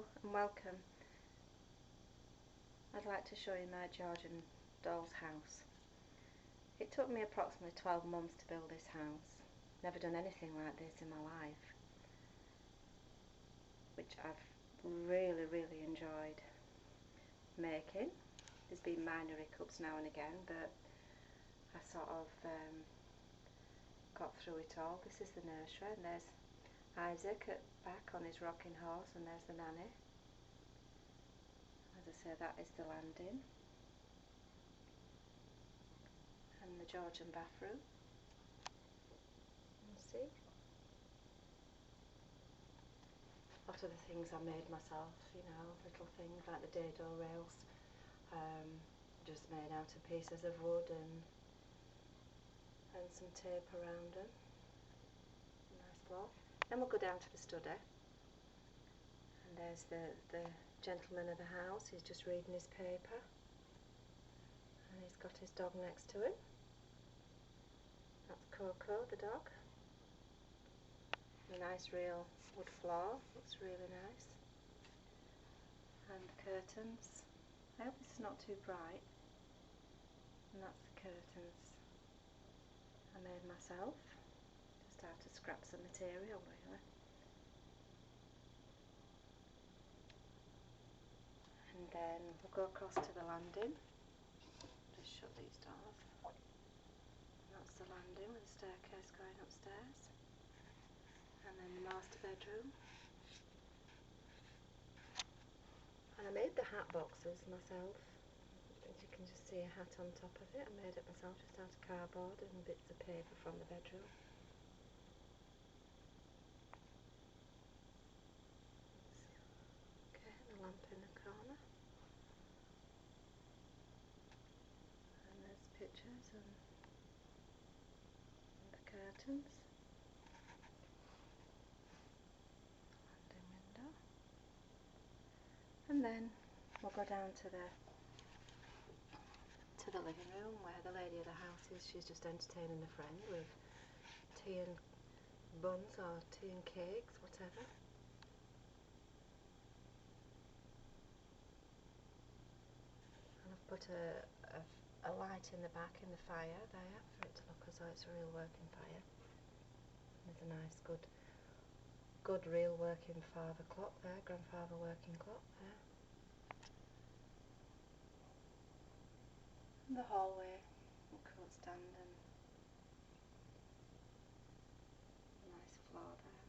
Hello and welcome. I'd like to show you my Georgian doll's house. It took me approximately 12 months to build this house. Never done anything like this in my life, which I've really enjoyed making. There's been minor hiccups now and again, but I sort of got through it all. This is the nursery, and there's Isaac at back on his rocking horse, and there's the nanny. As I say, that is the landing and the Georgian bathroom. You see, a lot of the things I made myself, you know, little things like the dado rails, just made out of pieces of wood and some tape around them. Nice floor. Then we'll go down to the study, and there's the gentleman of the house. He's just reading his paper, and he's got his dog next to him. That's Coco, the dog. A nice real wood floor, looks really nice. And the curtains. I hope this is not too bright. And that's the curtains I made myself. Just out of scraps of material, really. And then we'll go across to the landing. Just shut these doors. And that's the landing with the staircase going upstairs. And then the master bedroom. And I made the hat boxes myself. As you can just see a hat on top of it. I made it myself just out of cardboard and bits of paper from the bedroom. Okay, the lamp in the corner. And there's pictures and the curtains. Landing window. And then we'll go down to the living room where the lady of the house is. She's just entertaining a friend with tea and buns or tea and cakes, whatever. And I've put a light in the back in the fire there for it to look as though it's a real working fire. There's a nice good real working father clock there, grandfather working clock there. And the hallway, coat stand and a nice floor there.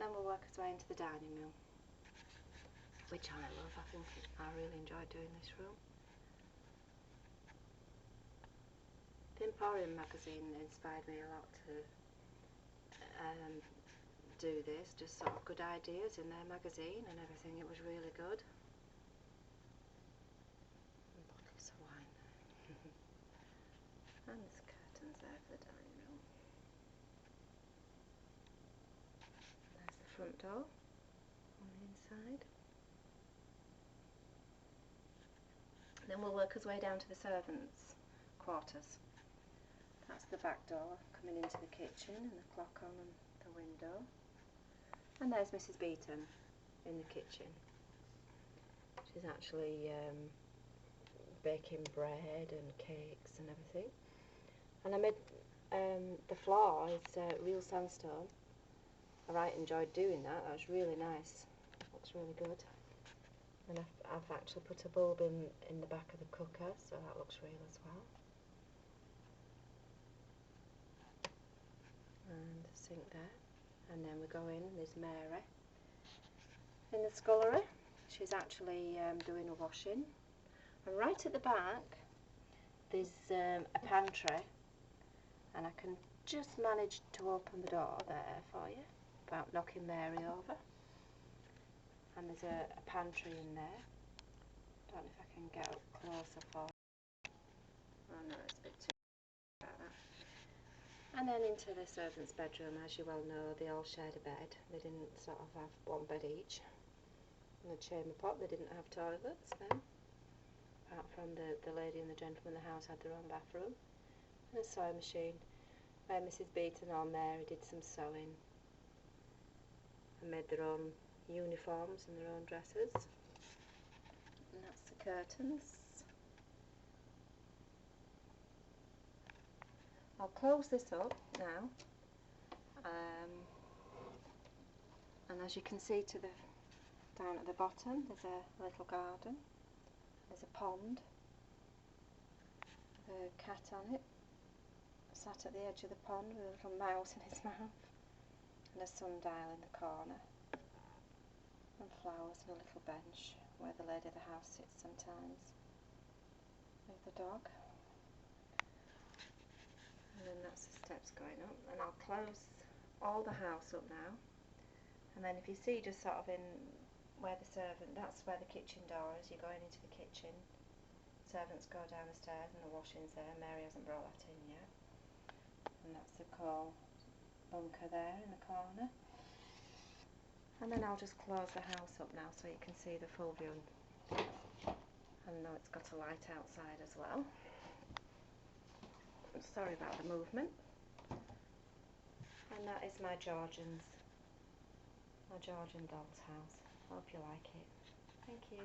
Then we'll work our way into the dining room, which I love. I think I really enjoy doing this room. The Emporium magazine inspired me a lot to do this, just sort of good ideas in their magazine and everything. It was really good. And bottles of wine there. And there's curtains there for the dining room. And there's the front door on the inside. Then we'll work our way down to the servants' quarters. That's the back door coming into the kitchen, and the clock on the window. And there's Mrs. Beaton in the kitchen. She's actually baking bread and cakes and everything. And I made the floor is real sandstone. I right enjoyed doing that. That was really nice. Looks really good. And I've actually put a bulb in the back of the cooker, so that looks real as well. And the sink there. And then we go in, and there's Mary in the scullery. She's actually doing a washing. And right at the back there's a pantry, and I can just manage to open the door there for you without knocking Mary over. And there's a pantry in there. Don't know if I can get up closer for you. Oh no, it's a bit too like that. And then into the servants' bedroom. As you well know, they all shared a bed. They didn't sort of have one bed each. And the chamber pot, they didn't have toilets then. Apart from the lady and the gentleman in the house had their own bathroom. And a sewing machine where Mrs. Beaton or Mary did some sewing and made their own uniforms and their own dresses. And that's the curtains. I'll close this up now, and as you can see down at the bottom there's a little garden, there's a pond, a cat on it, sat at the edge of the pond with a little mouse in his mouth, and a sundial in the corner, and flowers and a little bench where the lady of the house sits sometimes with the dog. And then that's the steps going up, and I'll close all the house up now, and then if you see just sort of in where that's where the kitchen door is, you're going into the kitchen, servants go down the stairs and the washing's there. Mary hasn't brought that in yet, and that's the coal bunker there in the corner. And then I'll just close the house up now so you can see the full view, and now it's got a light outside as well. Sorry about the movement. And that is my Georgian doll's house. Hope you like it. Thank you.